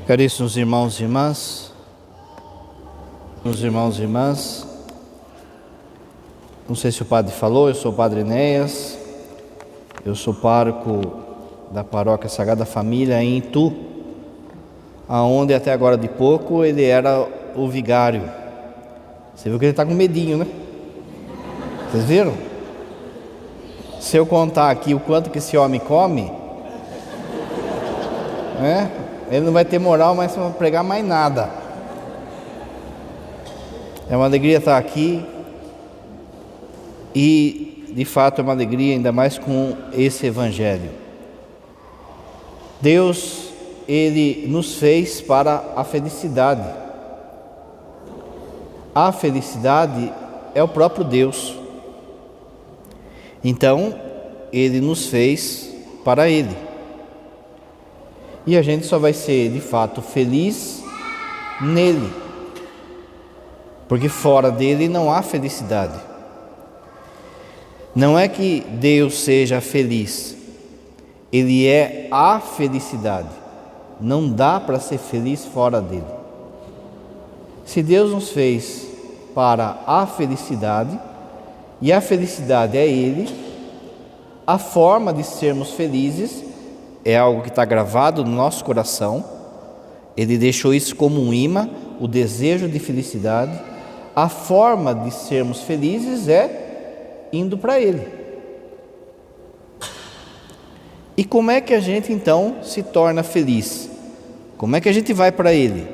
Caríssimos irmãos e irmãs, não sei se o padre falou, eu sou o Padre Enéas, eu sou pároco da Paróquia Sagrada Família em Itu, aonde até agora de pouco ele era o vigário. Você viu que ele está com medinho, né? Vocês viram? Se eu contar aqui o quanto que esse homem come, né? Ele não vai ter moral mais para pregar mais nada. É uma alegria estar aqui e, de fato, é uma alegria ainda mais com esse Evangelho. Deus, Ele nos fez para a felicidade. A felicidade é o próprio Deus. Então, Ele nos fez para Ele. E a gente só vai ser, de fato, feliz nele. Porque fora dele não há felicidade. Não é que Deus seja feliz. Ele é a felicidade. Não dá para ser feliz fora dele. Se Deus nos fez para a felicidade, e a felicidade é Ele, a forma de sermos felizes é algo que está gravado no nosso coração. Ele deixou isso como um imã, o desejo de felicidade. A forma de sermos felizes é indo para Ele. E como é que a gente então se torna feliz? Como é que a gente vai para Ele?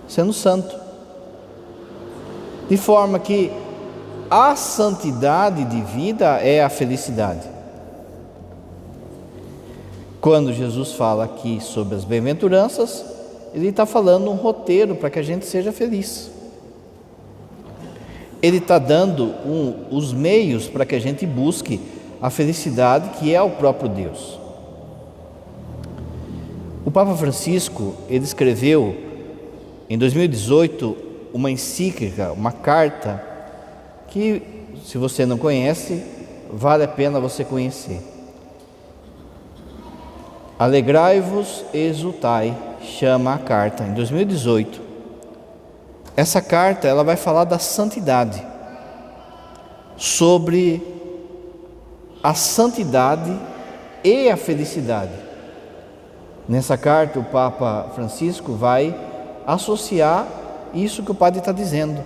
Sendo santo. De forma que a santidade de vida é a felicidade. Quando Jesus fala aqui sobre as bem-aventuranças, Ele está falando um roteiro para que a gente seja feliz. Ele está dando os meios para que a gente busque a felicidade que é o próprio Deus. O Papa Francisco, ele escreveu em 2018 uma encíclica, uma carta, que se você não conhece, vale a pena você conhecer. Alegrai-vos e exultai, chama a carta, em 2018. Essa carta, ela vai falar da santidade, sobre a santidade e a felicidade. Nessa carta, o Papa Francisco vai associar isso que o padre está dizendo.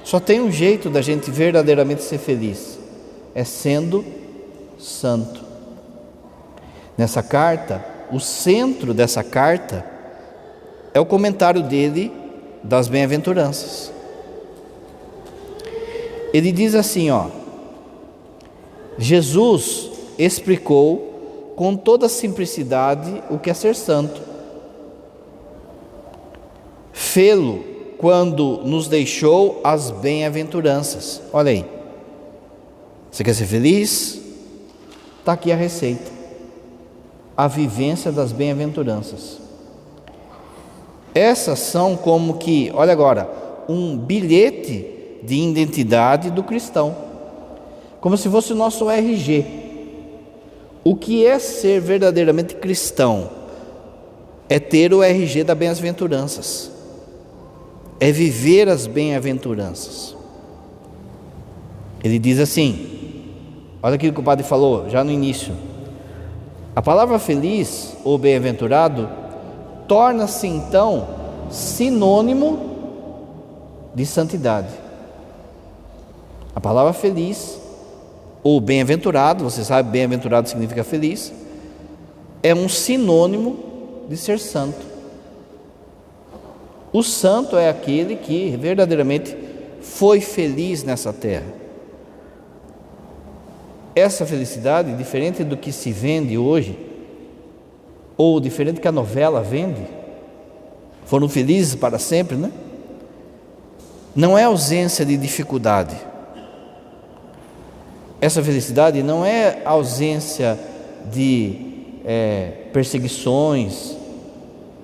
Só tem um jeito da gente verdadeiramente ser feliz, é sendo santo. Nessa carta, o centro dessa carta é o comentário dele das bem-aventuranças. Ele diz assim, Jesus explicou com toda simplicidade o que é ser santo. Fê-lo quando nos deixou as bem-aventuranças. Olha aí, você quer ser feliz? Está aqui a receita. A vivência das bem-aventuranças. Essas são como que, olha agora, um bilhete de identidade do cristão, como se fosse o nosso RG. O que é ser verdadeiramente cristão? É ter o RG das bem-aventuranças, é viver as bem-aventuranças. Ele diz assim, olha aquilo que o padre falou já no início. A palavra feliz ou bem-aventurado torna-se então sinônimo de santidade. A palavra feliz ou bem-aventurado, você sabe, bem-aventurado significa feliz, é um sinônimo de ser santo. O santo é aquele que verdadeiramente foi feliz nessa terra. Essa felicidade, diferente do que se vende hoje, ou diferente do que a novela vende, foram felizes para sempre, né? Não é ausência de dificuldade. Essa felicidade não é ausência de perseguições,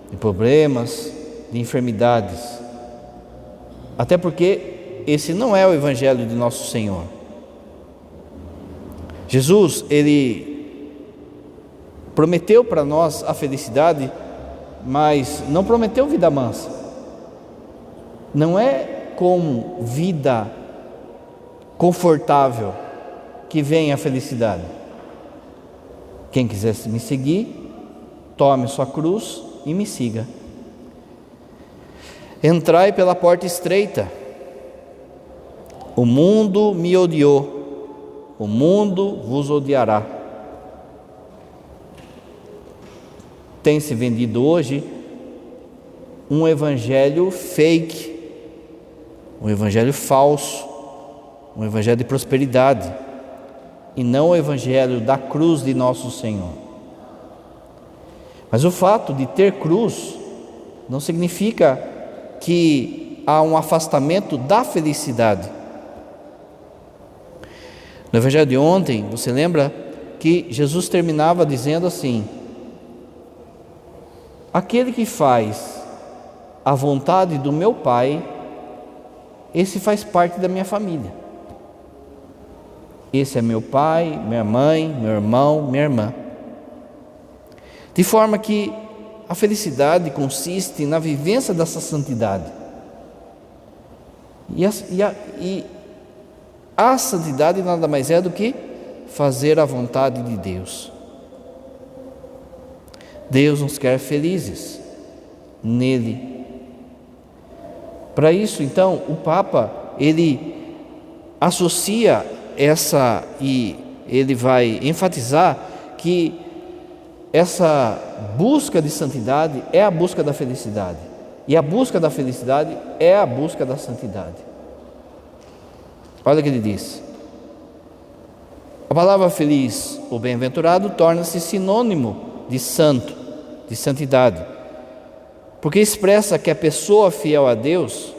de problemas, de enfermidades. Até porque esse não é o Evangelho de Nosso Senhor. Jesus, Ele prometeu para nós a felicidade mas não prometeu vida mansa. Não é com vida confortável que vem a felicidade. Quem quiser me seguir, tome sua cruz e me siga. Entrai pela porta estreita. O mundo me odiou, o mundo vos odiará. Tem se vendido hoje um evangelho fake, um evangelho falso, um evangelho de prosperidade, e não o evangelho da cruz de nosso Senhor. Mas o fato de ter cruz não significa que há um afastamento da felicidade. No evangelho de ontem, você lembra que Jesus terminava dizendo assim: aquele que faz a vontade do meu Pai, esse faz parte da minha família. Esse é meu pai, minha mãe, meu irmão, minha irmã. De forma que a felicidade consiste na vivência dessa santidade. E a santidade nada mais é do que fazer a vontade de Deus. Deus nos quer felizes nele. Para isso, então, o Papa, ele associa essa, e ele vai enfatizar que essa busca de santidade é a busca da felicidade, e a busca da felicidade é a busca da santidade. Olha o que ele diz: a palavra feliz ou bem-aventurado torna-se sinônimo de santo, de santidade, porque expressa que a pessoa fiel a Deus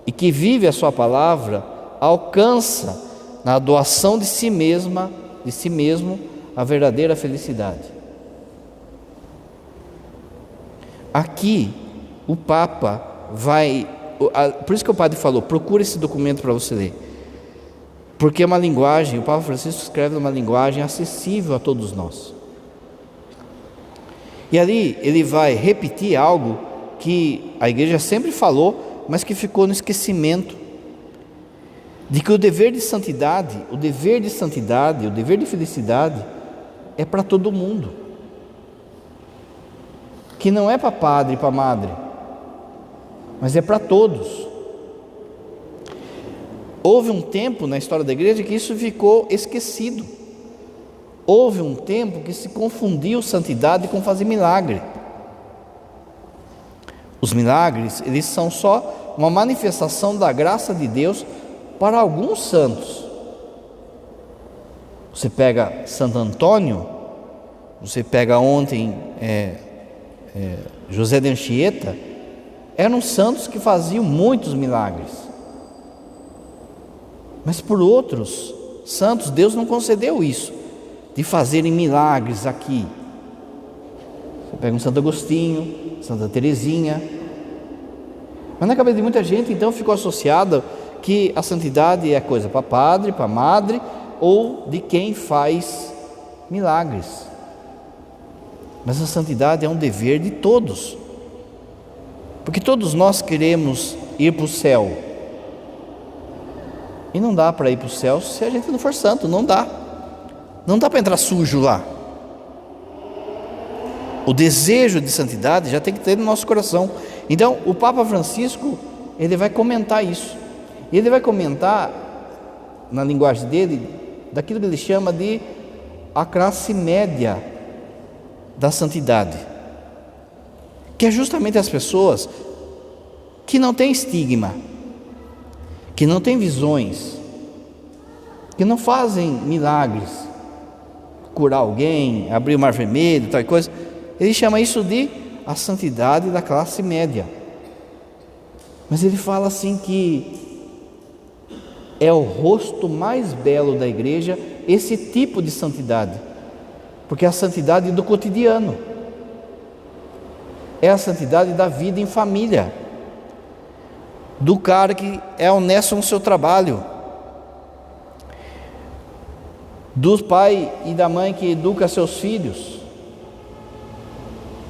e que vive a sua palavra alcança na doação de si mesma, de si mesmo, a verdadeira felicidade. Aqui o Papa vai, por isso que o padre falou, procura esse documento para você ler, porque é uma linguagem, o Papa Francisco escreve uma linguagem acessível a todos nós. E ali ele vai repetir algo que a igreja sempre falou, mas que ficou no esquecimento, de que o dever de santidade, o dever de felicidade é para todo mundo, que não é para padre e para madre, mas é para todos. Houve um tempo na história da igreja que isso ficou esquecido. Houve um tempo que se confundiu santidade com fazer milagre. Os milagres, eles são só uma manifestação da graça de Deus para alguns santos. Você pega Santo Antônio, você pega ontem José de Anchieta, eram santos que faziam muitos milagres. Mas por outros santos, Deus não concedeu isso, de fazerem milagres aqui. Você pega um Santo Agostinho, Santa Teresinha. Mas na cabeça de muita gente, então, ficou associado que a santidade é coisa para padre, para madre, ou de quem faz milagres. Mas a santidade é um dever de todos, porque todos nós queremos ir para o céu, e não dá para ir para o céu se a gente não for santo, não dá para entrar sujo lá. O desejo de santidade já tem que ter no nosso coração. Então o Papa Francisco, ele vai comentar isso, e ele vai comentar na linguagem dele, daquilo que ele chama de a classe média da santidade, que é justamente as pessoas que não têm estigma, que não têm visões, que não fazem milagres, curar alguém, abrir o mar vermelho, tal coisa. Ele chama isso de a santidade da classe média. Mas ele fala assim que é o rosto mais belo da igreja, esse tipo de santidade, porque é a santidade do cotidiano, é a santidade da vida em família, do cara que é honesto no seu trabalho, do pai e da mãe que educa seus filhos,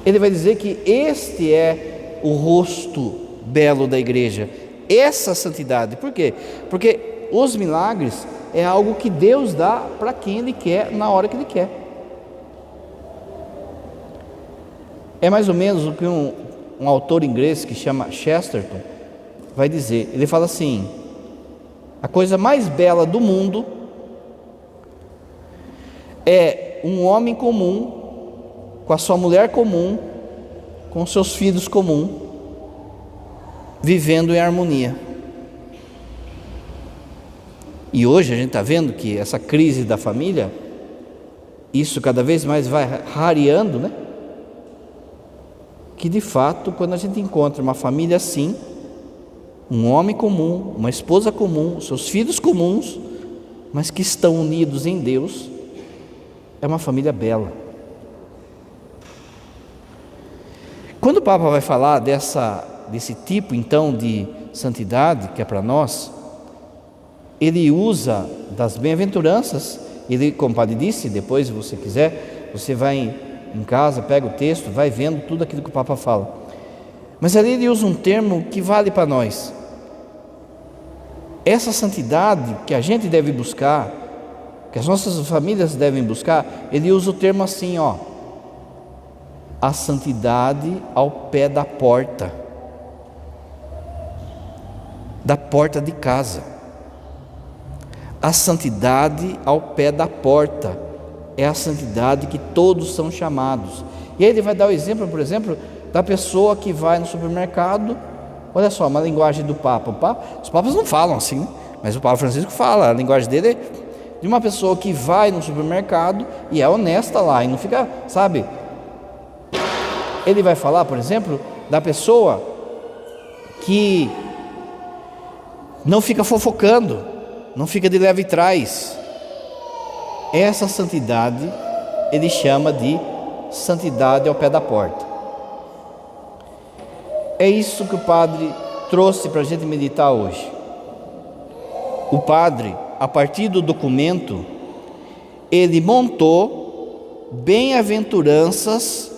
ele vai dizer que este é o rosto belo da igreja, essa santidade. Por quê? Porque os milagres é algo que Deus dá para quem Ele quer, na hora que Ele quer. É mais ou menos o que um autor inglês que chama Chesterton vai dizer. Ele fala assim: a coisa mais bela do mundo é um homem comum, com a sua mulher comum, com seus filhos comuns, vivendo em harmonia. E hoje a gente está vendo que essa crise da família, isso cada vez mais vai rareando, né? Que de fato, quando a gente encontra uma família assim, um homem comum, uma esposa comum, seus filhos comuns, mas que estão unidos em Deus, é uma família bela. Quando o Papa vai falar desse tipo então de santidade que é para nós, ele usa das bem-aventuranças. Ele, como o padre disse, depois se você quiser, você vai em casa, pega o texto, vai vendo tudo aquilo que o Papa fala. Mas ali ele usa um termo que vale para nós. Essa santidade que a gente deve buscar, que as nossas famílias devem buscar, ele usa o termo assim, a santidade ao pé da porta de casa. A santidade ao pé da porta é a santidade que todos são chamados. E aí ele vai dar o exemplo, por exemplo, da pessoa que vai no supermercado. Olha só, uma linguagem do Papa. Os papas não falam assim, né? Mas o Papa Francisco fala. A linguagem dele é de uma pessoa que vai no supermercado e é honesta lá, e não fica, sabe? Ele vai falar, por exemplo, da pessoa que não fica fofocando, não fica de leve trás. Essa santidade ele chama de santidade ao pé da porta. É isso que o padre trouxe para a gente meditar hoje. O padre, a partir do documento, ele montou bem-aventuranças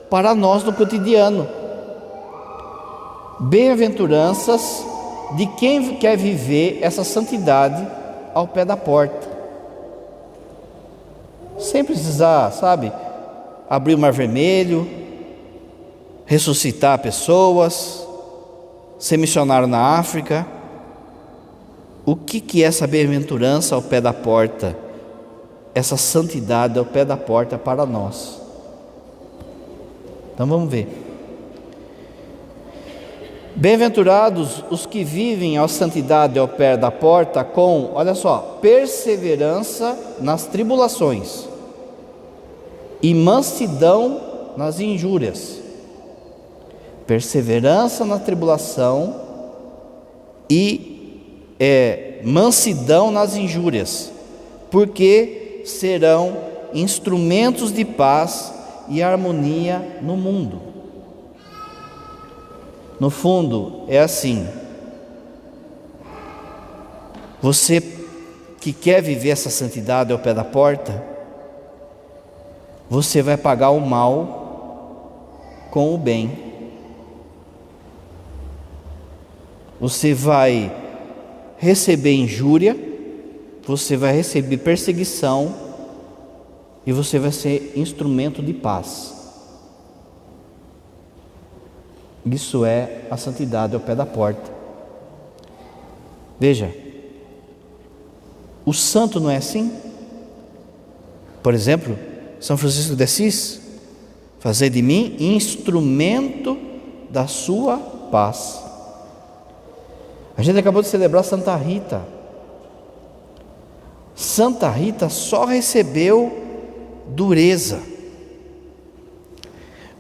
para nós no cotidiano. Bem-aventuranças de quem quer viver essa santidade ao pé da porta. Sem precisar, sabe, abrir o mar vermelho, ressuscitar pessoas, ser missionário na África. O que é essa bem-aventurança ao pé da porta? Essa santidade ao pé da porta para nós. Então vamos ver. Bem-aventurados os que vivem a santidade ao pé da porta com, olha só, perseverança nas tribulações e mansidão nas injúrias. Perseverança na tribulação e mansidão nas injúrias, porque serão instrumentos de paz e harmonia no mundo. No fundo, é assim: você que quer viver essa santidade ao pé da porta, você vai pagar o mal com o bem. Você vai receber injúria, você vai receber perseguição e você vai ser instrumento de paz. Isso é a santidade ao pé da porta. Veja, o santo não é assim? Por exemplo, São Francisco de Assis: fazei de mim instrumento da sua paz. A gente acabou de celebrar Santa Rita. Santa Rita só recebeu dureza.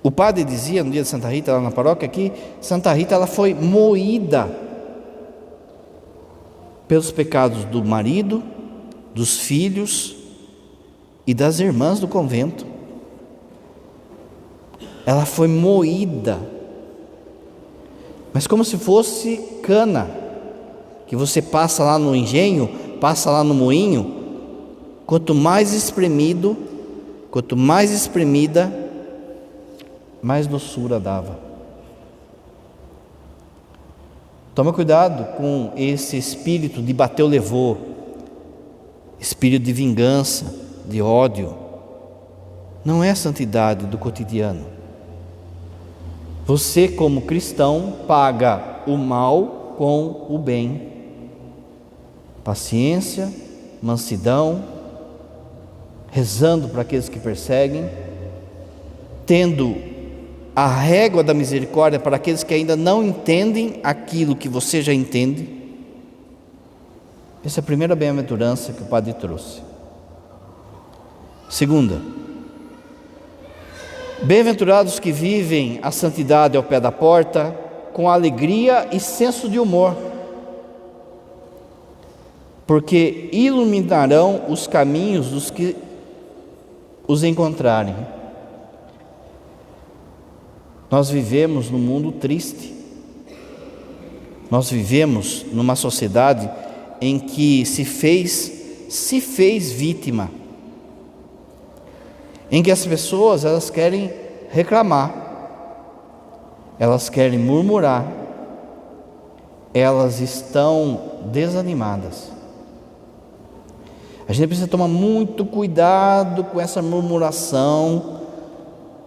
O padre dizia no dia de Santa Rita, lá na paróquia, que Santa Rita ela foi moída pelos pecados do marido, dos filhos e das irmãs do convento. Ela foi moída, mas como se fosse cana, que você passa lá no engenho, passa lá no moinho. Quanto mais espremido, quanto mais espremida, mais doçura dava. Toma cuidado com esse espírito de bateu, levou, espírito de vingança, de ódio. Não é a santidade do cotidiano. Você, como cristão, paga o mal com o bem. Paciência, mansidão, rezando para aqueles que perseguem, tendo a régua da misericórdia para aqueles que ainda não entendem aquilo que você já entende. Essa é a primeira bem-aventurança que o Padre trouxe. Segunda, bem-aventurados que vivem a santidade ao pé da porta, com alegria e senso de humor, porque iluminarão os caminhos dos que os encontrarem. Nós vivemos num mundo triste. Nós vivemos numa sociedade em que se fez vítima, em que as pessoas elas querem reclamar, elas querem murmurar, elas estão desanimadas. A gente precisa tomar muito cuidado com essa murmuração,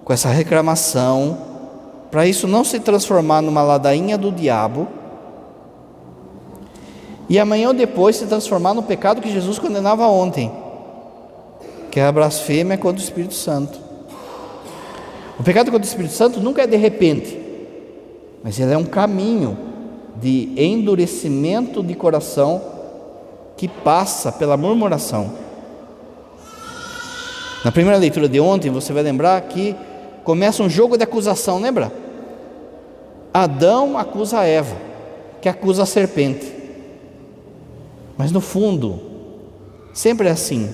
com essa reclamação, para isso não se transformar numa ladainha do diabo e amanhã ou depois se transformar no pecado que Jesus condenava ontem, que é a blasfêmia contra o Espírito Santo. O pecado contra o Espírito Santo nunca é de repente, mas ele é um caminho de endurecimento de coração que passa pela murmuração. Na primeira leitura de ontem, você vai lembrar que começa um jogo de acusação, lembra? Adão acusa a Eva, que acusa a serpente. Mas no fundo, sempre é assim.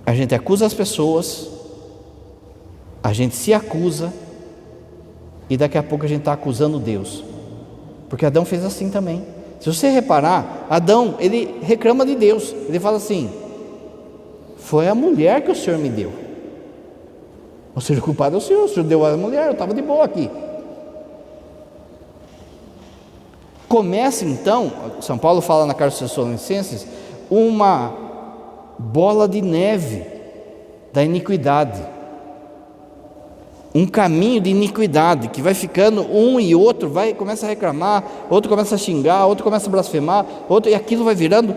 A gente acusa as pessoas, a gente se acusa, e daqui a pouco a gente está acusando Deus. Porque Adão fez assim também. Se você reparar, Adão, ele reclama de Deus. Ele fala assim: foi a mulher que o Senhor me deu. O Senhor culpado é o Senhor deu a mulher, eu estava de boa aqui. Começa então, São Paulo fala na carta aos Tessalonicenses, uma bola de neve da iniquidade. Um caminho de iniquidade que vai ficando um e outro, começa a reclamar, outro começa a xingar, outro começa a blasfemar, outro, e aquilo vai virando.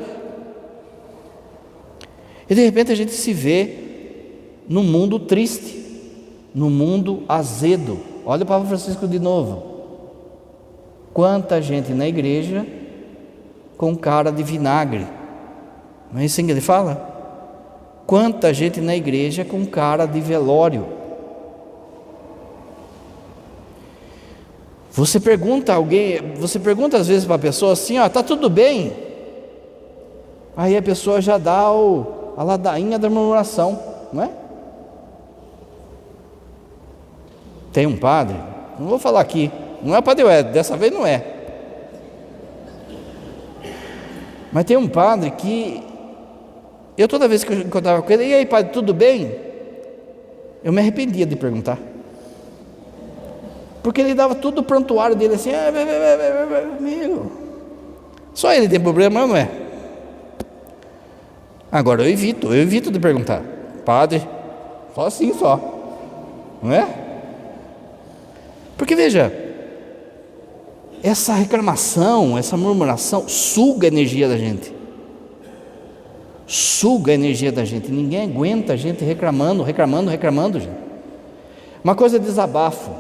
E de repente a gente se vê num mundo triste, num mundo azedo. Olha o Papa Francisco de novo. Quanta gente na igreja com cara de vinagre. Não é assim que ele fala? Quanta gente na igreja com cara de velório. Você pergunta às vezes para a pessoa assim, tá tudo bem? Aí a pessoa já dá a ladainha da murmuração, não é? Tem um padre, não vou falar aqui, não é o Padre Ué, dessa vez não é. Mas tem um padre que, eu toda vez que eu encontrava com ele, e aí padre, tudo bem? Eu me arrependia de perguntar. Porque ele dava tudo o prontuário dele assim, amigo, só ele tem problema, não é? Agora eu evito de perguntar, padre, só assim só, não é? Porque veja, essa reclamação, essa murmuração suga a energia da gente. Suga a energia da gente. Ninguém aguenta a gente reclamando, gente. Uma coisa é desabafo.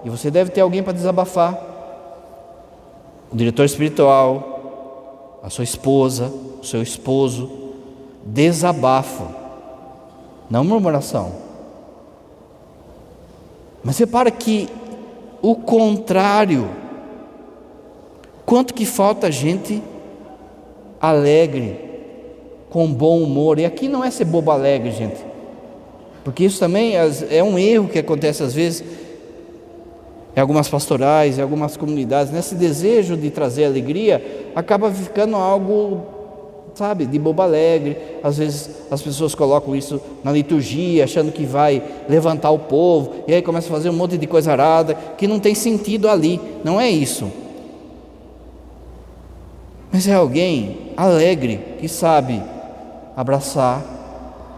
E você deve ter alguém para desabafar. O diretor espiritual, a sua esposa, o seu esposo. Desabafo, não murmuração. Mas repara que o contrário, quanto que falta gente alegre, com bom humor. E aqui não é ser bobo alegre, gente, porque isso também é um erro que acontece às vezes em algumas pastorais, em algumas comunidades. Nesse desejo de trazer alegria, acaba ficando algo sabe, de bobo alegre. Às vezes as pessoas colocam isso na liturgia, achando que vai levantar o povo, e aí começa a fazer um monte de coisa arada, que não tem sentido ali. Não é isso. Mas é alguém alegre, que sabe abraçar,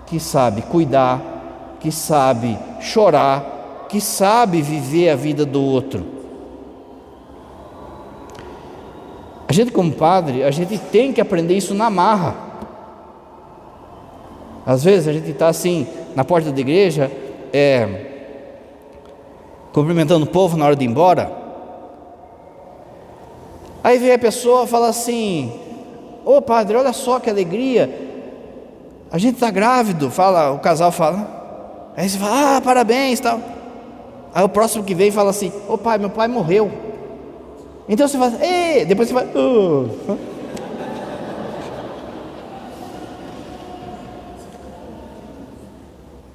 que sabe cuidar, que sabe chorar, que sabe viver a vida do outro. A gente, como padre, a gente tem que aprender isso na marra. Às vezes a gente está assim na porta da igreja, cumprimentando o povo na hora de ir embora. Aí vem a pessoa e fala assim: ô padre, olha só que alegria, a gente está grávido. O casal fala. Aí você fala: parabéns, tal. Aí o próximo que vem fala assim: ô pai, meu pai morreu. Então você fala: ei, depois você vai.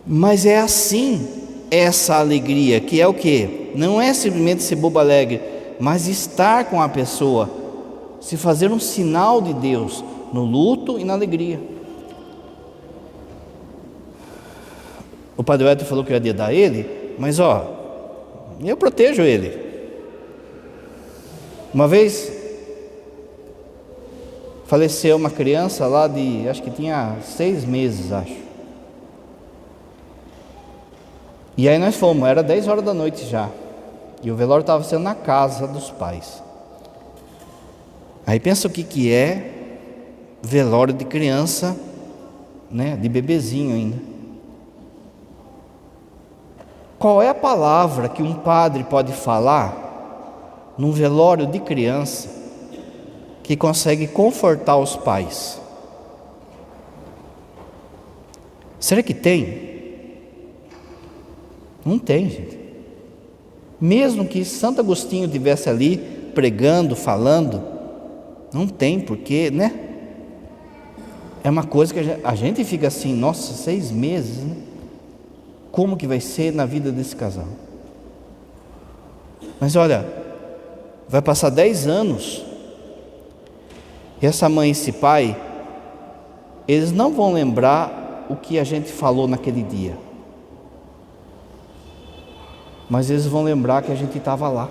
Mas é assim, essa alegria, que é o quê? Não é simplesmente ser bobo alegre, mas estar com a pessoa, se fazer um sinal de Deus no luto e na alegria. O padre Wellington falou que eu ia dar ele, mas eu protejo ele. Uma vez faleceu uma criança lá de, acho que tinha 6 meses, acho. E aí nós fomos, era 10 horas da noite já. E o velório estava sendo na casa dos pais. Aí pensa o que é velório de criança, né, de bebezinho ainda. Qual é a palavra que um padre pode falar num velório de criança que consegue confortar os pais? Será que tem? Não tem, gente. Mesmo que Santo Agostinho estivesse ali pregando, falando, não tem, porque, né? É uma coisa que a gente fica assim: nossa, 6 meses, né? Como que vai ser na vida desse casal? Mas olha, vai passar 10 anos, e essa mãe e esse pai, eles não vão lembrar o que a gente falou naquele dia, mas eles vão lembrar que a gente estava lá.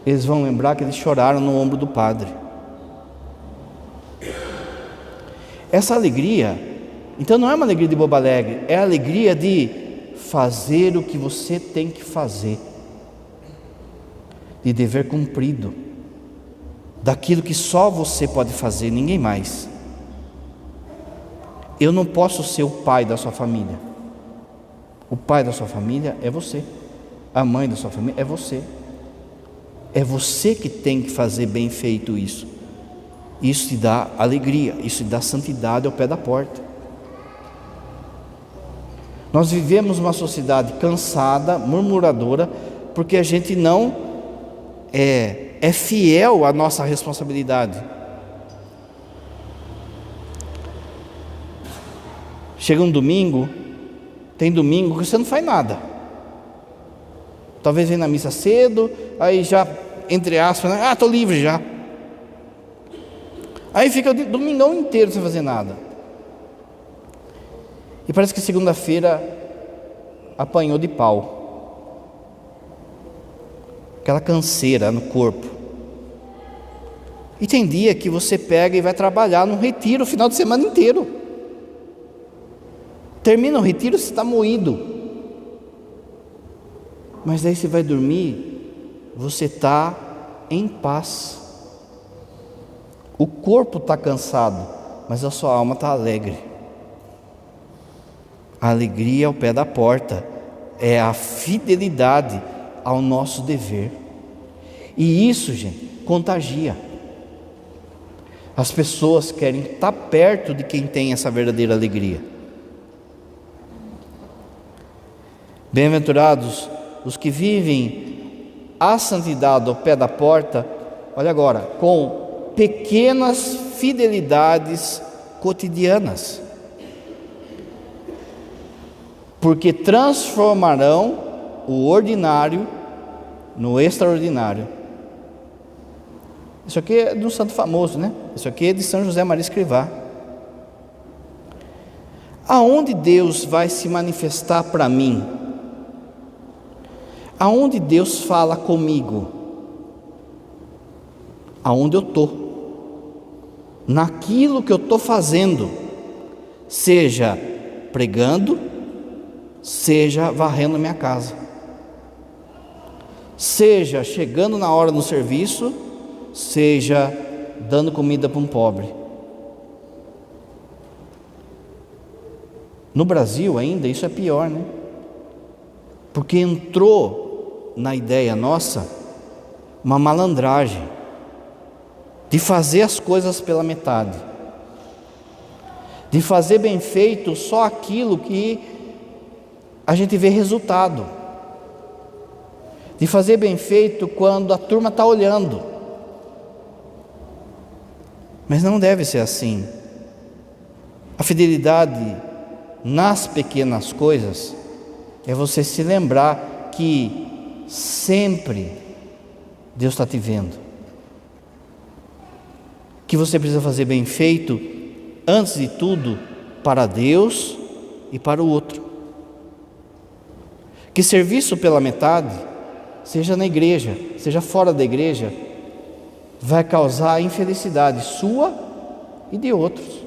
Eles vão lembrar que eles choraram no ombro do padre. Essa alegria, então, não é uma alegria de bobo alegre, é a alegria de fazer o que você tem que fazer, de dever cumprido, daquilo que só você pode fazer, ninguém mais. Eu não posso ser o pai da sua família. O pai da sua família é você. A mãe da sua família é você. É você que tem que fazer bem feito isso. Isso te dá alegria, isso te dá santidade ao pé da porta. Nós vivemos uma sociedade cansada, murmuradora, porque a gente não é fiel à nossa responsabilidade. Chega um domingo, tem domingo que você não faz nada. Talvez venha na missa cedo, aí já, entre aspas, estou livre já. Aí fica o domingão inteiro sem fazer nada. E parece que segunda-feira apanhou de pau. Aquela canseira no corpo. E tem dia que você pega e vai trabalhar num retiro o final de semana inteiro. Termina o retiro, você está moído. Mas daí você vai dormir, você está em paz. O corpo está cansado, mas a sua alma está alegre. A alegria ao pé da porta é a fidelidade ao nosso dever. E isso, gente, contagia. As pessoas querem estar perto de quem tem essa verdadeira alegria. Bem-aventurados os que vivem a santidade ao pé da porta, olha agora, com pequenas fidelidades cotidianas, porque transformarão o ordinário no extraordinário. Isso aqui é de um santo famoso, né? Isso aqui é de São José Maria Escrivá. Aonde Deus vai se manifestar para mim? Aonde Deus fala comigo? Aonde eu estou? Naquilo que eu estou fazendo, seja pregando, seja varrendo minha casa, seja chegando na hora no serviço, seja dando comida para um pobre. No Brasil ainda isso é pior, né? Porque entrou na ideia nossa uma malandragem de fazer as coisas pela metade, de fazer bem feito só aquilo que a gente vê resultado, de fazer bem feito quando a turma está olhando. Mas não deve ser assim. A fidelidade nas pequenas coisas é você se lembrar que sempre Deus está te vendo, que você precisa fazer bem feito, antes de tudo, para Deus e para o outro. Que serviço pela metade, seja na igreja, seja fora da igreja, vai causar infelicidade sua e de outros.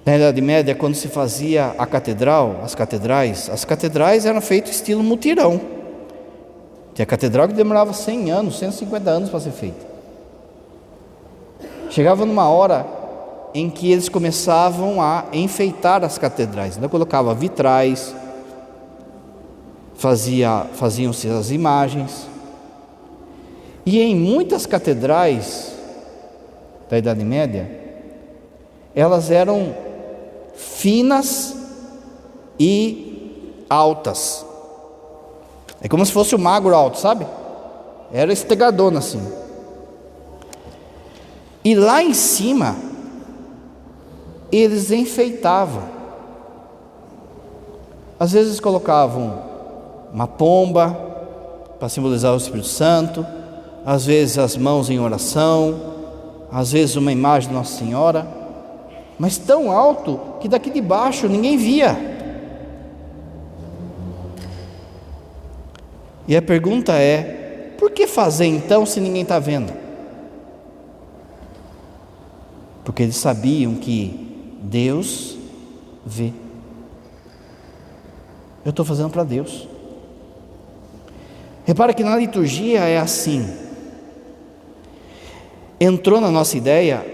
Na Idade Média, quando se fazia a catedral, as catedrais eram feitas estilo mutirão. Tinha catedral que demorava 100 anos, 150 anos para ser feita. Chegava numa hora em que eles começavam a enfeitar as catedrais. Então colocava vitrais, faziam-se as imagens. E em muitas catedrais da Idade Média, elas eram finas e altas. É como se fosse o magro alto, sabe? Era estegadona assim. E lá em cima, eles enfeitavam. Às vezes colocavam uma pomba para simbolizar o Espírito Santo, às vezes as mãos em oração, às vezes uma imagem de Nossa Senhora, mas tão alto que daqui de baixo ninguém via. E a pergunta é: por que fazer então se ninguém está vendo? Porque eles sabiam que Deus vê. Eu estou fazendo para Deus. Repara que na liturgia é assim. Entrou na nossa ideia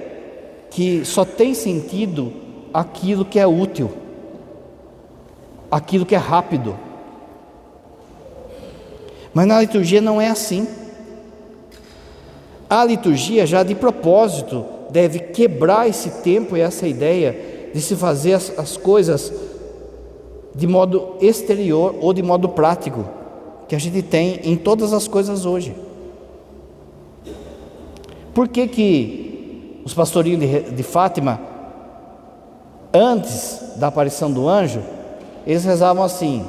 que só tem sentido aquilo que é útil, aquilo que é rápido. Mas na liturgia não é assim. A liturgia já de propósito deve quebrar esse tempo e essa ideia de se fazer as coisas de modo exterior ou de modo prático, que a gente tem em todas as coisas hoje. Por que os pastorinhos de Fátima, antes da aparição do anjo, eles rezavam assim: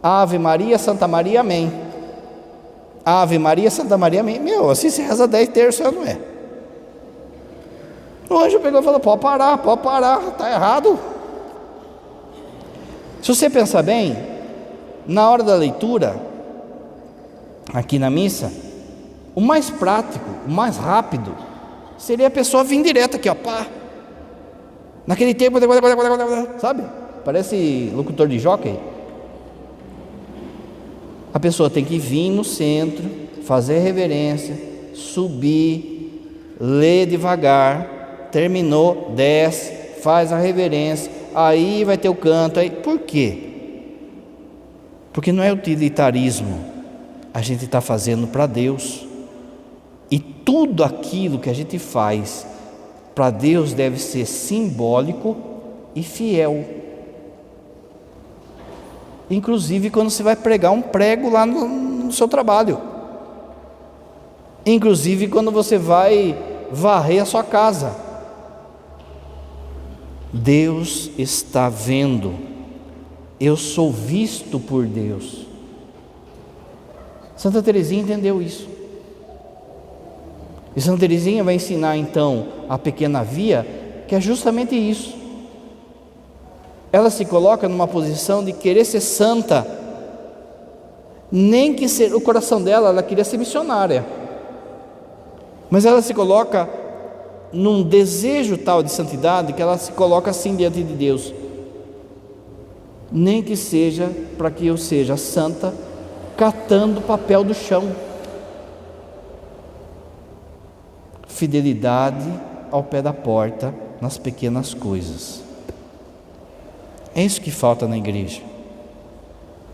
Ave Maria, Santa Maria, Amém. Ave Maria, Santa Maria, Amém. Meu, assim se reza 10 terços, não é? O anjo pegou e falou: pode parar, está errado. Se você pensar bem, na hora da leitura, aqui na missa, o mais prático, o mais rápido, seria a pessoa vir direto aqui, ó, pá. Naquele tempo, sabe? Parece locutor de jockey. A pessoa tem que vir no centro, fazer reverência, subir, ler devagar, terminou, desce, faz a reverência, aí vai ter o canto. Aí. Por quê? Porque não é utilitarismo, a gente está fazendo para Deus. E tudo aquilo que a gente faz para Deus deve ser simbólico e fiel. Inclusive quando você vai pregar um prego lá no seu trabalho, inclusive quando você vai varrer a sua casa. Deus está vendo, eu sou visto por Deus. Santa Teresinha entendeu isso. E Santa Teresinha vai ensinar então a pequena via, que é justamente isso. Ela se coloca numa posição de querer ser santa, nem que ser, o coração dela, ela queria ser missionária, mas ela se coloca num desejo tal de santidade, que ela se coloca assim diante de Deus: nem que seja para que eu seja santa, catando papel do chão. Fidelidade ao pé da porta, nas pequenas coisas. É isso que falta na igreja.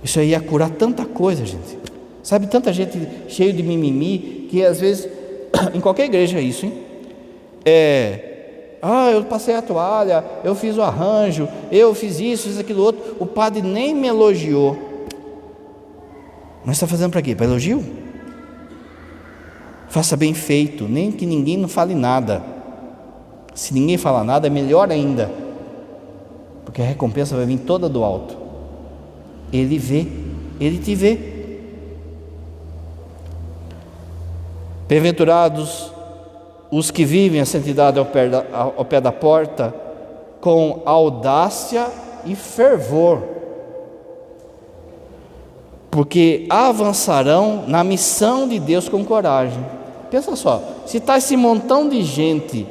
Isso aí ia curar tanta coisa, gente. Sabe, tanta gente cheio de mimimi, que às vezes, em qualquer igreja é isso, hein? Eu passei a toalha, eu fiz o arranjo, eu fiz isso, fiz aquilo outro. O padre nem me elogiou. Mas está fazendo para quê? Para elogio? Faça bem feito, nem que ninguém não fale nada. Se ninguém falar nada, é melhor ainda, porque a recompensa vai vir toda do alto. Ele vê, Ele te vê. Bem-aventurados os que vivem a santidade ao pé da porta, com audácia e fervor, porque avançarão na missão de Deus com coragem. Pensa só, se está esse montão de gente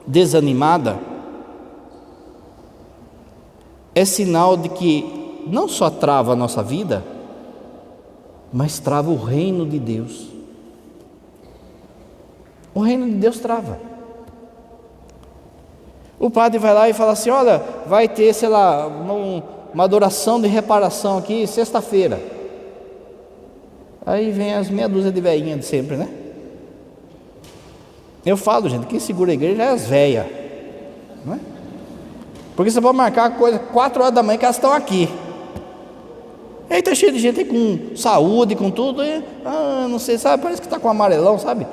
desanimada, é sinal de que não só trava a nossa vida, mas trava o reino de Deus. O reino de Deus trava. O padre vai lá e fala assim: olha, vai ter, sei lá, uma adoração de reparação aqui sexta-feira. Aí vem as meia dúzia de velhinhas de sempre, né? Eu falo, gente, quem segura a igreja é as velhas, não é? Porque você pode marcar a coisa 4 horas da manhã que elas estão aqui. E aí está cheio de gente aí com saúde, com tudo, e, não sei, sabe, parece que está com amarelão, sabe?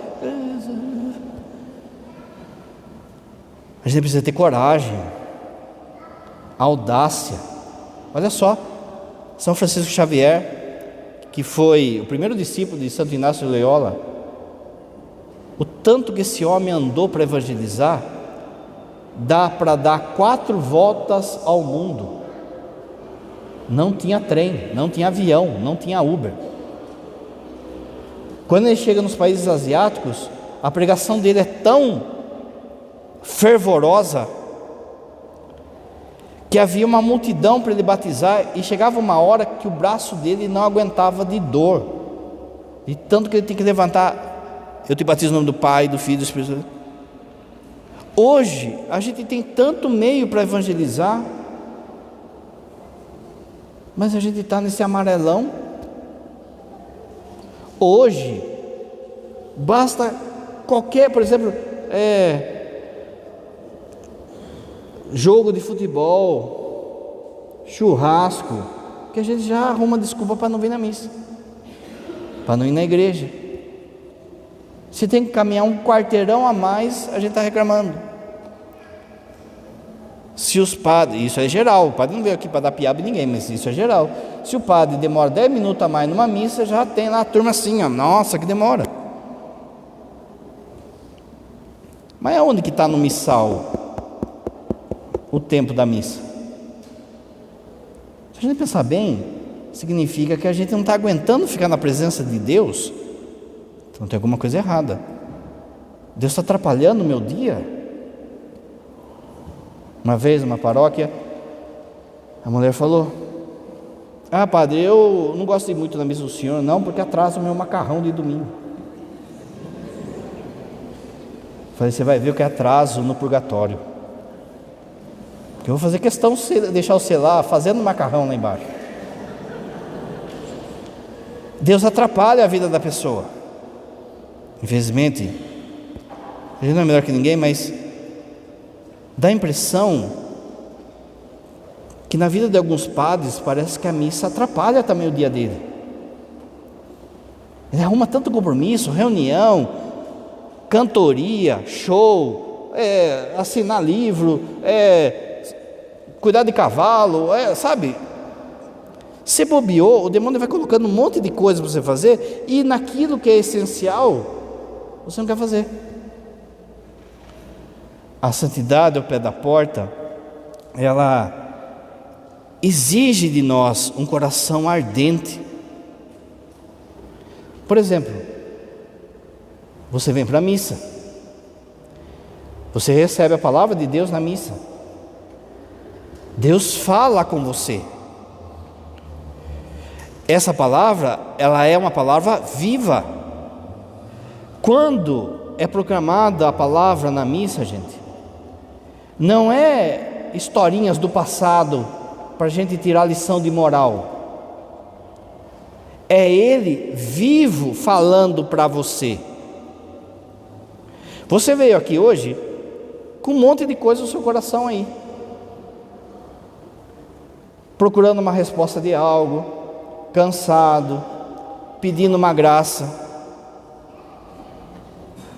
A gente precisa ter coragem, audácia. Olha só, São Francisco Xavier, que foi o primeiro discípulo de Santo Inácio de Loyola, o tanto que esse homem andou para evangelizar, dá para dar 4 voltas ao mundo. Não tinha trem, não tinha avião, não tinha Uber. Quando ele chega nos países asiáticos, a pregação dele é tão fervorosa que havia uma multidão para ele batizar, e chegava uma hora que o braço dele não aguentava de dor, e tanto que ele tem que levantar: eu te batizo no nome do Pai, do Filho e do Espírito Santo. Hoje a gente tem tanto meio para evangelizar, mas a gente está nesse amarelão. Hoje basta qualquer, por exemplo, jogo de futebol, churrasco, que a gente já arruma desculpa para não vir na missa, para não ir na igreja. Se tem que caminhar um quarteirão a mais, a gente está reclamando. Se os padres, isso é geral, o padre não veio aqui para dar piaba em ninguém, mas isso é geral. Se o padre demora 10 minutos a mais numa missa, já tem lá a turma assim, ó, nossa, que demora. Mas aonde que está no missal o tempo da missa? Se a gente pensar bem, significa que a gente não está aguentando ficar na presença de Deus. Então tem alguma coisa errada. Deus está atrapalhando o meu dia. Uma vez numa paróquia, a mulher falou: padre, eu não gosto muito da missa do senhor, não, porque atrasa o meu macarrão de domingo. Falei: você vai ver o que é atraso no purgatório, que eu vou fazer questão de deixar você lá fazendo macarrão lá embaixo. Deus atrapalha a vida da pessoa. Infelizmente, a gente não é melhor que ninguém, mas dá a impressão que na vida de alguns padres parece que a missa atrapalha também o dia dele. Ele arruma tanto compromisso, reunião, cantoria, show, assinar livro, cuidar de cavalo, sabe? Você bobeou, o demônio vai colocando um monte de coisa para você fazer, e naquilo que é essencial, você não quer fazer. A santidade ao pé da porta, ela exige de nós um coração ardente. Por exemplo, você vem para a missa, você recebe a palavra de Deus na missa, Deus fala com você. Essa palavra, ela é uma palavra viva. Quando é proclamada a palavra na missa, gente, não é historinhas do passado para a gente tirar lição de moral. É Ele vivo falando para você. Você veio aqui hoje com um monte de coisa no seu coração aí, procurando uma resposta de algo, cansado, pedindo uma graça.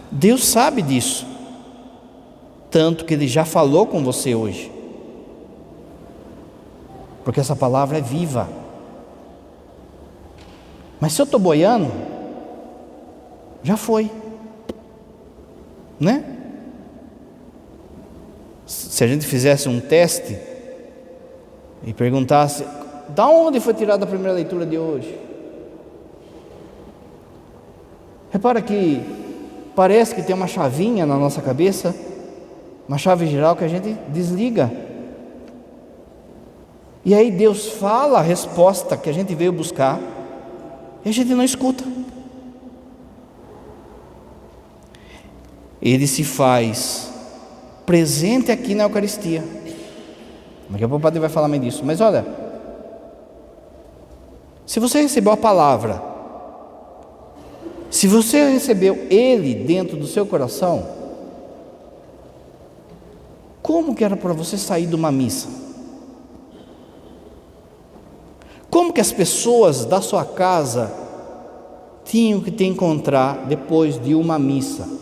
Deus sabe disso, tanto que Ele já falou com você hoje, porque essa palavra é viva. Mas se eu estou boiando, já foi, né? Se a gente fizesse um teste e perguntasse: da onde foi tirada a primeira leitura de hoje? Repara que parece que tem uma chavinha na nossa cabeça, uma chave geral que a gente desliga, e aí Deus fala a resposta que a gente veio buscar, e a gente não escuta. Ele se faz presente aqui na Eucaristia. Daqui a pouco o padre vai falar mais disso. Mas olha, se você recebeu a palavra, se você recebeu Ele dentro do seu coração, como que era para você sair de uma missa? Como que as pessoas da sua casa tinham que te encontrar depois de uma missa?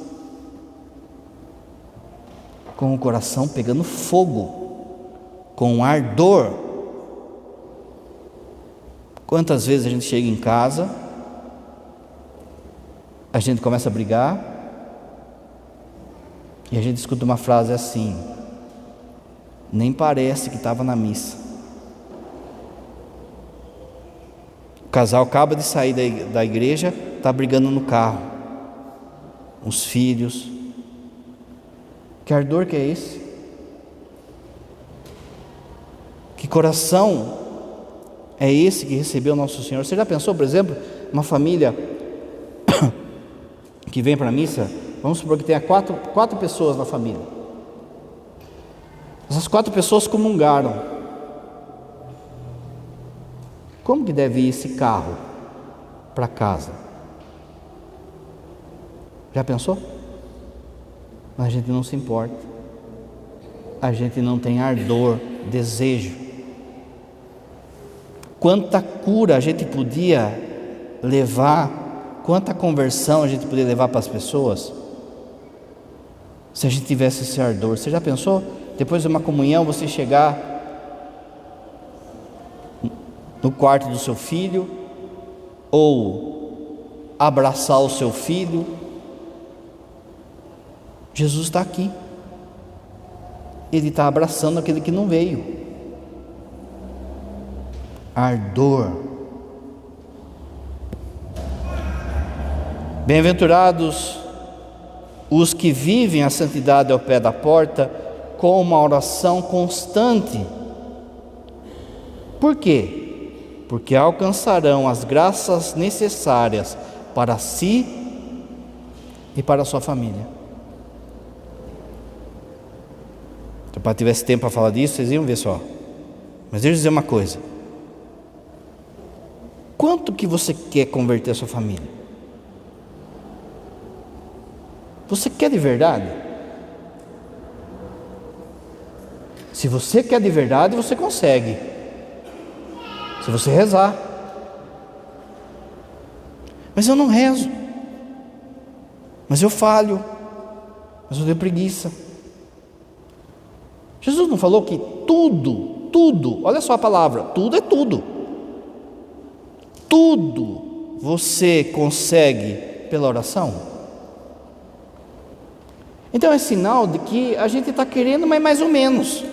Com o coração pegando fogo, com ardor. Quantas vezes a gente chega em casa, a gente começa a brigar, e a gente escuta uma frase assim: nem parece que estava na missa. O casal acaba de sair da igreja, está brigando no carro, os filhos. Que ardor que é esse? Que coração é esse que recebeu Nosso Senhor? Você já pensou, por exemplo, uma família que vem para a missa, vamos supor que tenha quatro pessoas na família. Essas 4 pessoas comungaram. Como que deve ir esse carro para casa? Já pensou? Mas a gente não se importa, a gente não tem ardor, desejo. Quanta cura a gente podia levar, quanta conversão a gente podia levar para as pessoas, se a gente tivesse esse ardor. Você já pensou? Depois de uma comunhão, você chegar no quarto do seu filho, ou abraçar o seu filho. Jesus está aqui, Ele está abraçando aquele que não veio. Ardor. Bem-aventurados os que vivem a santidade ao pé da porta com uma oração constante. Por quê? Porque alcançarão as graças necessárias para si e para a sua família. Se o pai tivesse tempo para falar disso, vocês iam ver só. Mas deixa eu dizer uma coisa: quanto que você quer converter a sua família? Você quer de verdade? Se você quer de verdade, você consegue, se você rezar. Mas eu não rezo, mas eu falho, mas eu tenho preguiça. Jesus não falou que tudo, olha só a palavra, tudo é tudo. tudo você consegue pela oração? Então é sinal de que a gente está querendo, mas mais ou menos.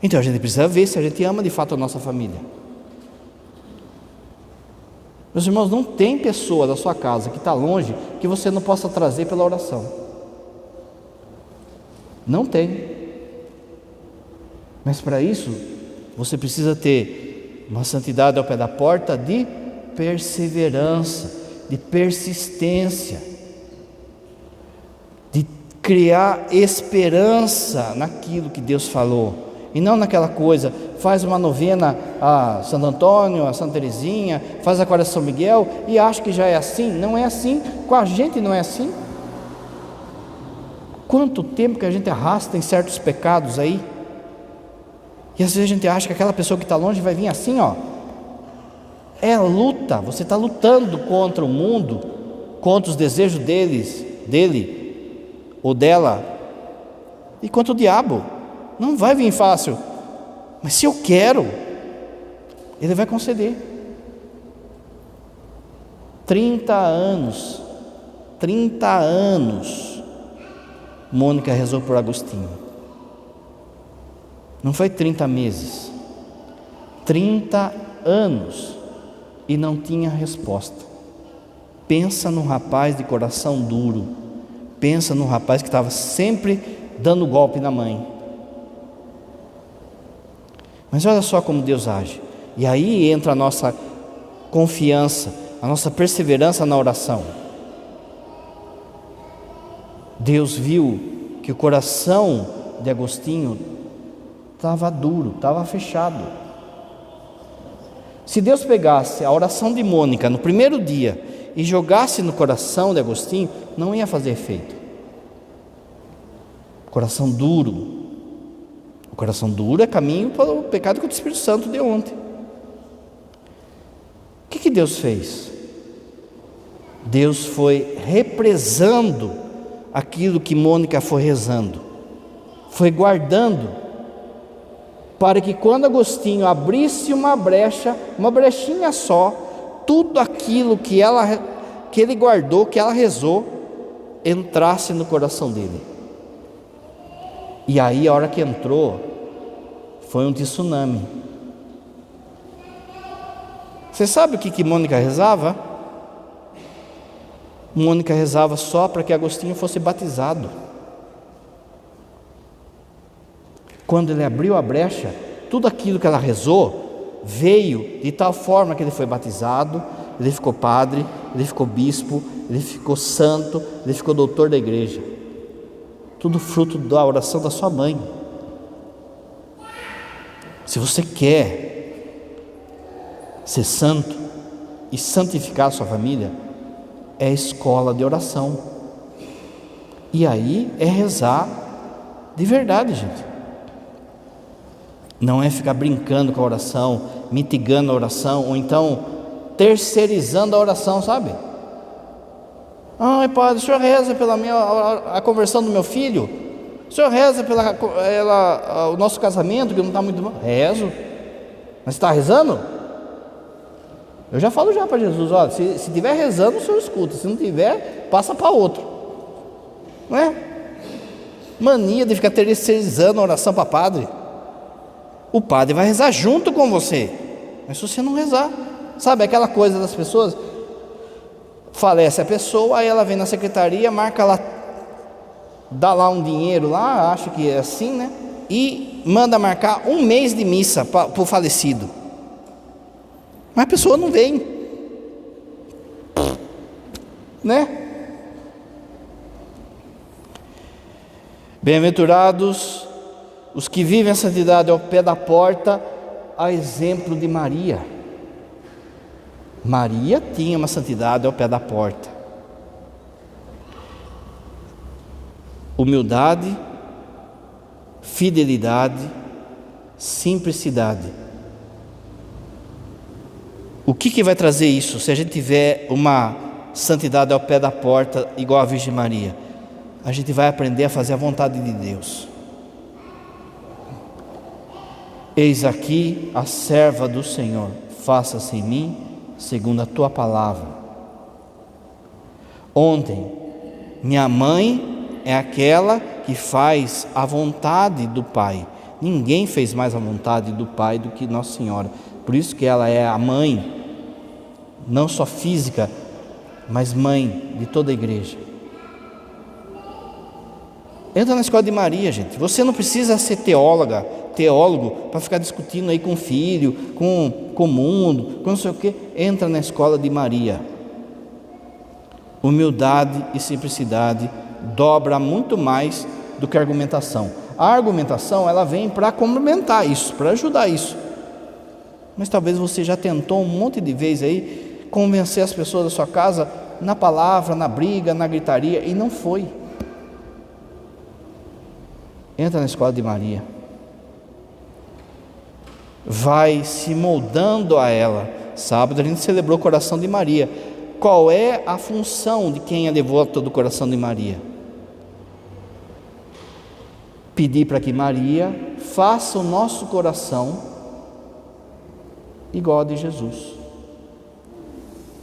Então a gente precisa ver se a gente ama de fato a nossa família. Meus irmãos, não tem pessoa da sua casa que está longe que você não possa trazer pela oração. Não tem. Mas para isso, você precisa ter uma santidade ao pé da porta de perseverança, de persistência, de criar esperança naquilo que Deus falou. E não naquela coisa, faz uma novena a Santo Antônio, a Santa Teresinha, faz a quaresma de São Miguel e acha que já é assim. Não é assim, com a gente não é assim. Quanto tempo que a gente arrasta em certos pecados aí, e às vezes a gente acha que aquela pessoa que está longe vai vir assim, ó. É luta, você está lutando contra o mundo, contra os desejos dele ou dela, e contra o diabo. Não vai vir fácil, mas se eu quero, Ele vai conceder. 30 anos, Mônica rezou por Agostinho. Não foi 30 meses, 30 anos, e não tinha resposta. Pensa num rapaz de coração duro, pensa num rapaz que estava sempre dando golpe na mãe. Mas olha só como Deus age. E aí entra a nossa confiança, a nossa perseverança na oração. Deus viu que o coração de Agostinho estava duro, estava fechado. Se Deus pegasse a oração de Mônica no primeiro dia e jogasse no coração de Agostinho, não ia fazer efeito. Coração duro. O coração duro é caminho para o pecado que o Espírito Santo deu ontem. O que Deus fez? Deus foi represando aquilo que Mônica foi rezando, foi guardando, para que quando Agostinho abrisse uma brecha, uma brechinha só, tudo aquilo que ele guardou, que ela rezou, entrasse no coração dele. E aí a hora que entrou, foi um tsunami. Você sabe o que Mônica rezava? Mônica rezava só para que Agostinho fosse batizado. Quando ele abriu a brecha, tudo aquilo que ela rezou veio de tal forma que ele foi batizado, ele ficou padre, ele ficou bispo, ele ficou santo, ele ficou doutor da igreja. Tudo fruto da oração da sua mãe. Se você quer ser santo e santificar a sua família, é escola de oração. E aí é rezar de verdade, gente. Não é ficar brincando com a oração, mitigando a oração, ou então terceirizando a oração, sabe? Ai, padre, o senhor reza pela a conversão do meu filho? O senhor reza pela o nosso casamento, que não está muito bom? Rezo. Mas está rezando? Eu já falo para Jesus, olha, se estiver rezando, o senhor escuta. Se não tiver, passa para outro. Não é? Mania de ficar terceirizando a oração para padre. O padre vai rezar junto com você. Mas se você não rezar, sabe aquela coisa das pessoas? Falece a pessoa, aí ela vem na secretaria, marca lá, dá lá um dinheiro lá, acha que é assim, né? E manda marcar 1 mês de missa para o falecido. Mas a pessoa não vem, né? Bem-aventurados os que vivem a santidade ao pé da porta, a exemplo de Maria. Maria tinha uma santidade ao pé da porta. Humildade, fidelidade, simplicidade. O que vai trazer isso? Se a gente tiver uma santidade ao pé da porta, igual a Virgem Maria, a gente vai aprender a fazer a vontade de Deus. Eis aqui a serva do Senhor, faça-se em mim segundo a tua palavra. Ontem, minha mãe é aquela que faz a vontade do Pai. Ninguém fez mais a vontade do Pai do que Nossa Senhora. Por isso que ela é a mãe, não só física, mas mãe de toda a igreja. Entra na escola de Maria, gente. Você não precisa ser teólogo, para ficar discutindo aí com o filho, com o mundo, com não sei o que. Entra na escola de Maria. Humildade e simplicidade dobra muito mais do que a argumentação. A argumentação, ela vem para complementar isso, para ajudar isso. Mas talvez você já tentou um monte de vezes aí convencer as pessoas da sua casa na palavra, na briga, na gritaria, e não foi. Entra na escola de Maria. Vai se moldando a ela. Sábado a gente celebrou o coração de Maria. Qual é a função de quem é devoto do coração de Maria? Pedir para que Maria faça o nosso coração igual ao de Jesus.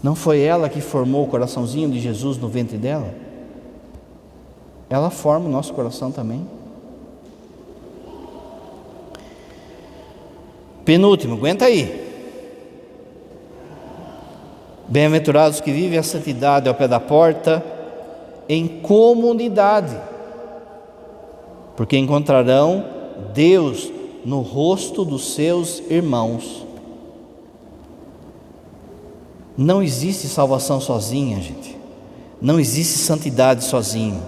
Não foi ela que formou o coraçãozinho de Jesus no ventre dela? Ela forma o nosso coração também. Penúltimo, aguenta aí. Bem-aventurados que vivem a santidade ao pé da porta, em comunidade, porque encontrarão Deus no rosto dos seus irmãos. Não existe salvação sozinha, gente. Não existe santidade sozinho.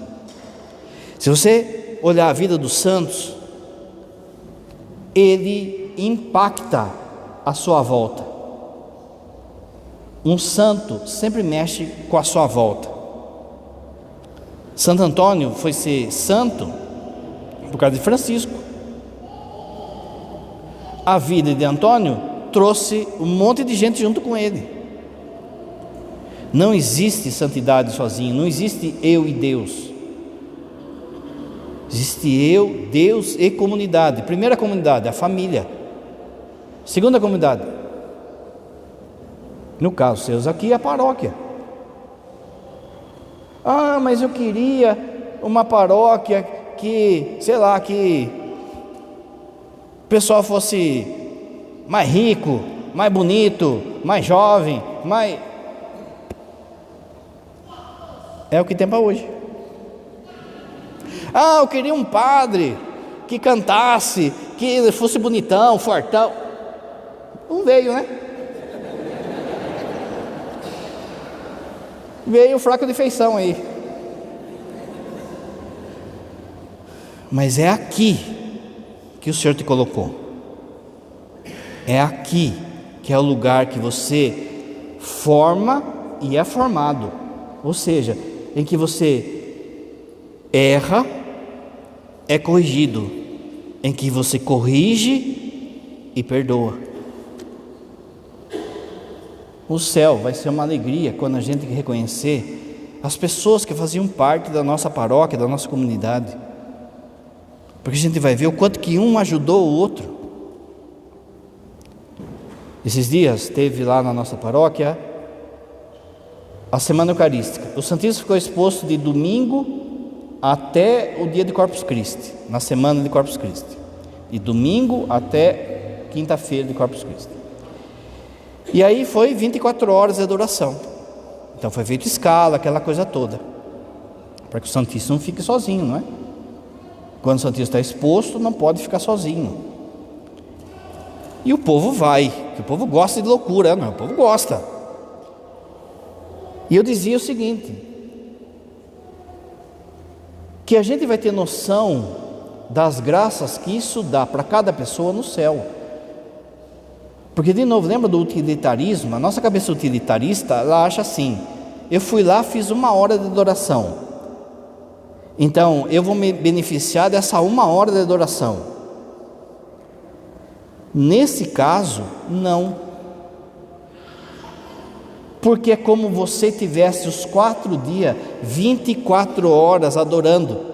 Se você olhar a vida dos santos, ele impacta a sua volta. Um santo sempre mexe com a sua volta. Santo Antônio foi ser santo por causa de Francisco. A vida de Antônio trouxe um monte de gente junto com ele. Não existe santidade sozinho, não existe eu e Deus. Existe eu, Deus e comunidade. Primeira comunidade, a família. Segunda comunidade, no caso seus aqui, a paróquia. Ah, mas eu queria uma paróquia que, sei lá, que o pessoal fosse mais rico, mais bonito, mais jovem, mais... É o que tem para hoje. Ah, eu queria um padre que cantasse, que fosse bonitão, fortão. Não veio, né? Veio fraco de feição aí. Mas é aqui que o Senhor te colocou. É aqui que é o lugar que você forma e é formado. Ou seja, em que você erra, é corrigido. Em que você corrige e perdoa. O céu vai ser uma alegria quando a gente reconhecer as pessoas que faziam parte da nossa paróquia, da nossa comunidade. Porque a gente vai ver o quanto que um ajudou o outro. Esses dias teve lá na nossa paróquia a Semana Eucarística. O Santíssimo ficou exposto de domingo até o dia de Corpus Christi, na semana de Corpus Christi. De domingo até quinta-feira de Corpus Christi. E aí foi 24 horas de adoração. Então foi feito escala, aquela coisa toda, para que o Santíssimo não fique sozinho, não é? Quando o Santíssimo está exposto, não pode ficar sozinho. E o povo vai, porque o povo gosta de loucura, não? O povo gosta. E eu dizia o seguinte, que a gente vai ter noção das graças que isso dá para cada pessoa no céu. Porque, de novo, lembra do utilitarismo? A nossa cabeça utilitarista, ela acha assim: eu fui lá, fiz 1 hora de adoração, então eu vou me beneficiar dessa 1 hora de adoração. Nesse caso, não. Porque é como você tivesse os 4 dias, 24 horas adorando.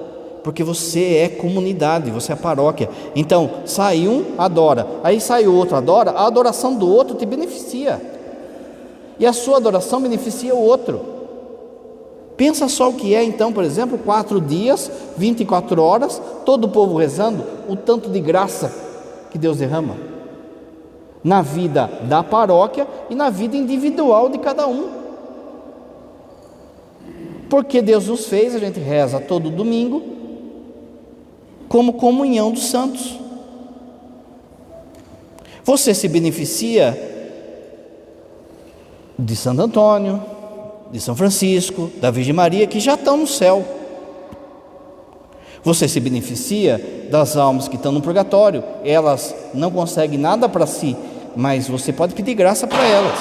Porque você é comunidade, você é paróquia. Então, sai um, adora. Aí sai o outro, adora. A adoração do outro te beneficia. beneficia, e a sua adoração beneficia o outro. Pensa só o que é então, por exemplo, 4 dias, 24 horas, todo o povo rezando, o tanto de graça que Deus derrama na vida da paróquia e na vida individual de cada um. Porque Deus nos fez, a gente reza todo domingo, como comunhão dos santos. Você se beneficia de Santo Antônio, de São Francisco, da Virgem Maria, que já estão no céu. Você se beneficia das almas que estão no purgatório, elas não conseguem nada para si, mas você pode pedir graça para elas.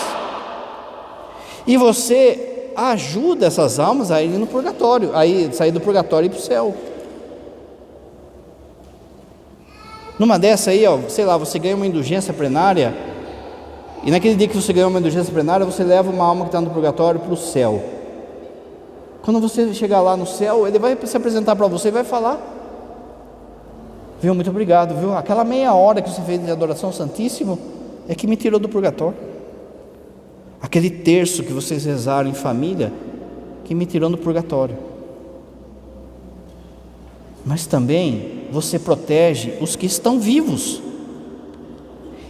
E você ajuda essas almas a irem no purgatório, a sair do purgatório e ir para o céu. Numa dessa aí, sei lá, você ganha uma indulgência plenária, e naquele dia que você ganhou uma indulgência plenária, você leva uma alma que está no purgatório para o céu. Quando você chegar lá no céu, ele vai se apresentar para você e vai falar: viu, muito obrigado, viu, aquela meia hora que você fez de adoração ao Santíssimo é que me tirou do purgatório. Aquele terço que vocês rezaram em família, que me tirou do purgatório. Mas também você protege os que estão vivos,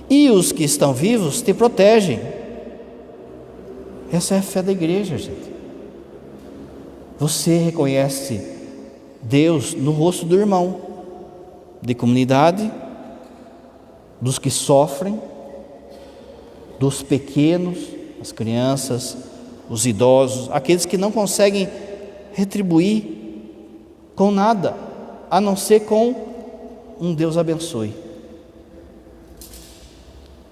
e os que estão vivos te protegem. Essa é a fé da igreja, gente. Você reconhece Deus no rosto do irmão, de comunidade, dos que sofrem, dos pequenos, as crianças, os idosos, aqueles que não conseguem retribuir com nada, a não ser com um Deus abençoe.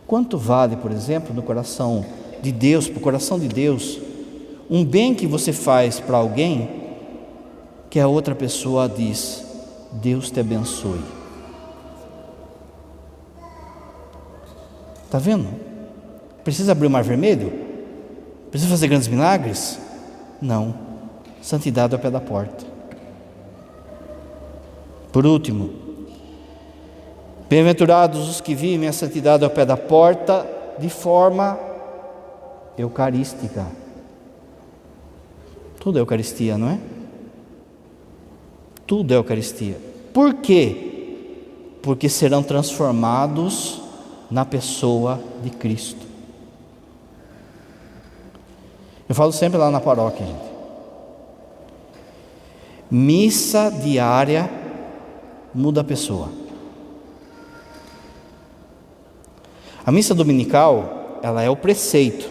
Quanto vale, por exemplo, no coração de Deus, para o coração de Deus, um bem que você faz para alguém, que a outra pessoa diz: Deus te abençoe. Está vendo? Precisa abrir o mar vermelho? Precisa fazer grandes milagres? Não. Santidade ao pé da porta. Por último, bem-aventurados os que vivem a santidade ao pé da porta de forma eucarística. Tudo é Eucaristia, não é? Tudo é Eucaristia. Por quê? Porque serão transformados na pessoa de Cristo. Eu falo sempre lá na paróquia, gente. Missa diária muda a pessoa. A missa dominical, ela é o preceito.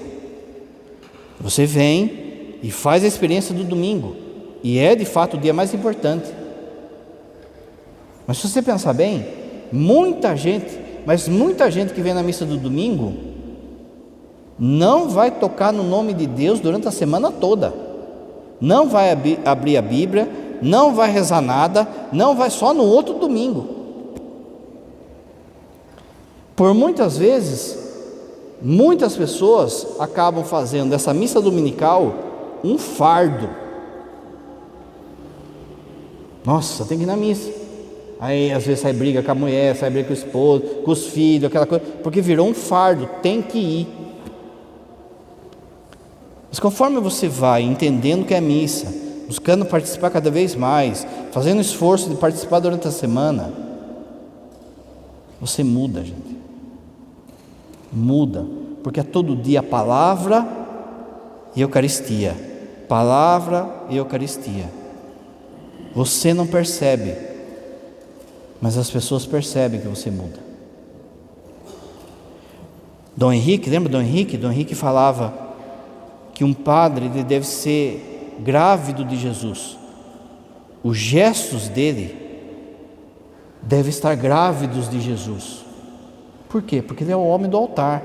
Você vem e faz a experiência do domingo, e é de fato o dia mais importante. Mas se você pensar bem, muita gente que vem na missa do domingo não vai tocar no nome de Deus durante a semana toda, não vai abrir a Bíblia, não vai rezar nada, não vai, só no outro domingo. Por muitas vezes, muitas pessoas acabam fazendo dessa missa dominical um fardo. Nossa, tem que ir na missa. Aí às vezes sai briga com a mulher, sai briga com o esposo, com os filhos, aquela coisa, porque virou um fardo, tem que ir. Mas conforme você vai entendendo que é missa, buscando participar cada vez mais, fazendo esforço de participar durante a semana, você muda, gente. Muda, porque é todo dia palavra e Eucaristia, palavra e Eucaristia. Você não percebe, mas as pessoas percebem que você muda. Dom Henrique, lembra Dom Henrique? Dom Henrique falava que um padre ele deve ser grávido de Jesus. Os gestos dele devem estar grávidos de Jesus. Por quê? Porque ele é o homem do altar.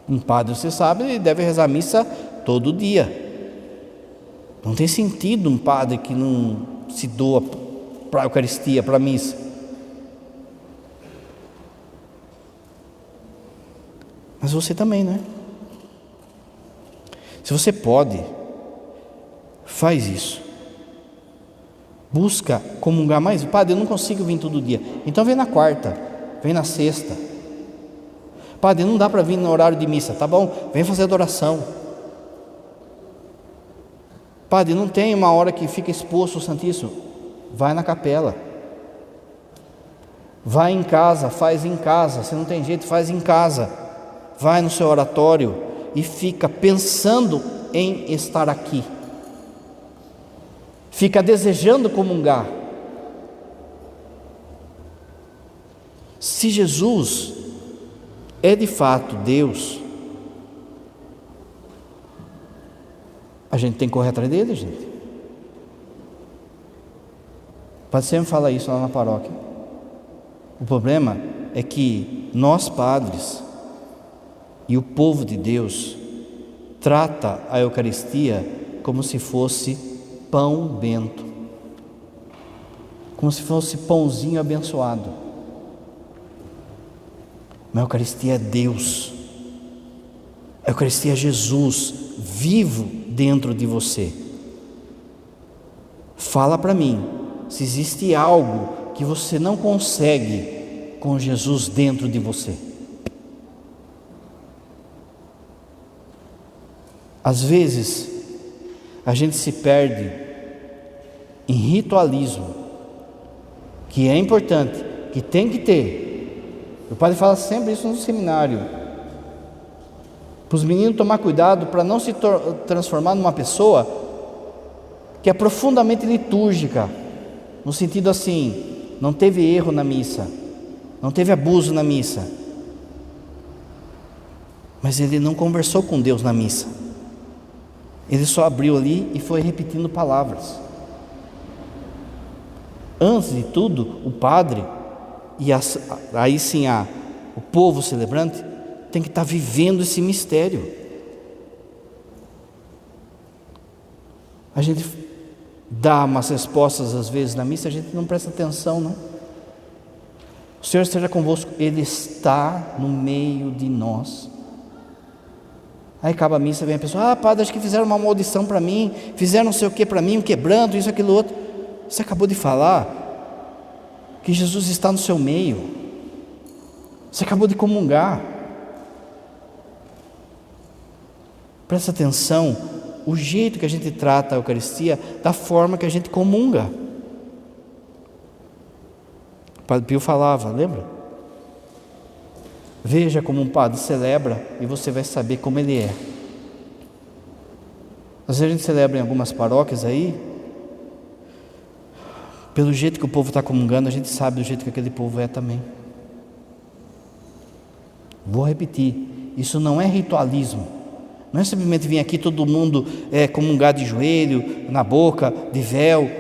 Um padre, você sabe, ele deve rezar a missa todo dia. Não tem sentido um padre que não se doa para a Eucaristia, para a missa. Mas você também, não é? Se você pode, faz isso. Busca comungar mais. Padre, eu não consigo vir todo dia. Então vem na quarta, vem na sexta. Padre, não dá para vir no horário de missa. Tá bom, vem fazer adoração. Padre, não tem uma hora que fica exposto o Santíssimo. Vai na capela. Vai em casa, faz em casa. Se não tem jeito, faz em casa. Vai no seu oratório e fica pensando em estar aqui. Fica desejando comungar. Se Jesus é de fato Deus, a gente tem que correr atrás dele, gente. O padre sempre fala isso lá na paróquia. O problema é que nós padres e o povo de Deus trata a Eucaristia como se fosse pão bento, como se fosse pãozinho abençoado. Mas a Eucaristia é Deus, a Eucaristia é Jesus vivo dentro de você. Fala para mim, se existe algo que você não consegue com Jesus dentro de você. Às vezes, a gente se perde em ritualismo, que é importante, que tem que ter. O padre fala sempre isso no seminário, para os meninos tomar cuidado para não se transformar numa pessoa que é profundamente litúrgica, no sentido assim, não teve erro na missa, não teve abuso na missa, mas ele não conversou com Deus na missa, ele só abriu ali e foi repetindo palavras. Antes de tudo, o padre e aí sim o povo celebrante tem que estar vivendo esse mistério. A gente dá umas respostas às vezes na missa, a gente não presta atenção, não. O Senhor esteja convosco, Ele está no meio de nós. Aí acaba a missa, vem a pessoa: padre, acho que fizeram uma maldição para mim, fizeram não sei o que para mim, um quebranto, isso, aquilo, outro. Você acabou de falar que Jesus está no seu meio. Você acabou de comungar. Presta atenção, o jeito que a gente trata a Eucaristia, da forma que a gente comunga. O Padre Pio falava, lembra? Veja como um padre celebra e você vai saber como ele é. Às vezes a gente celebra em algumas paróquias aí, pelo jeito que o povo está comungando, a gente sabe do jeito que aquele povo é também. Vou repetir, isso não é ritualismo. Não é simplesmente vir aqui todo mundo comungar de joelho, na boca, de véu.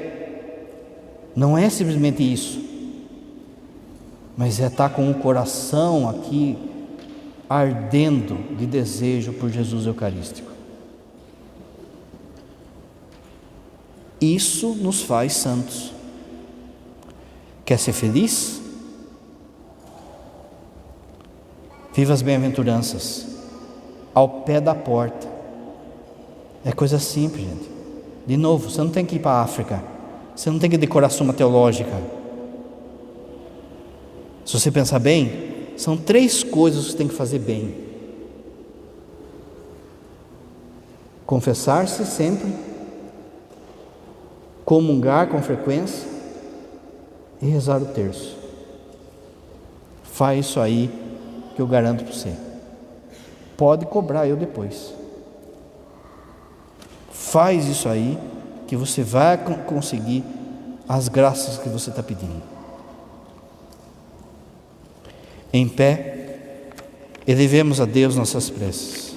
Não é simplesmente isso. Mas é estar com o coração aqui ardendo de desejo por Jesus Eucarístico. Isso nos faz santos. Quer ser feliz? Viva as bem-aventuranças ao pé da porta. É coisa simples, gente. De novo, você não tem que ir para a África, você não tem que decorar Suma Teológica. Se você pensar bem, são 3 coisas que você tem que fazer bem: confessar-se sempre, comungar com frequência e rezar o terço. Faz isso aí que eu garanto para você. Pode cobrar eu depois. Faz isso aí que você vai conseguir as graças que você está pedindo. Em pé, elevemos a Deus nossas preces.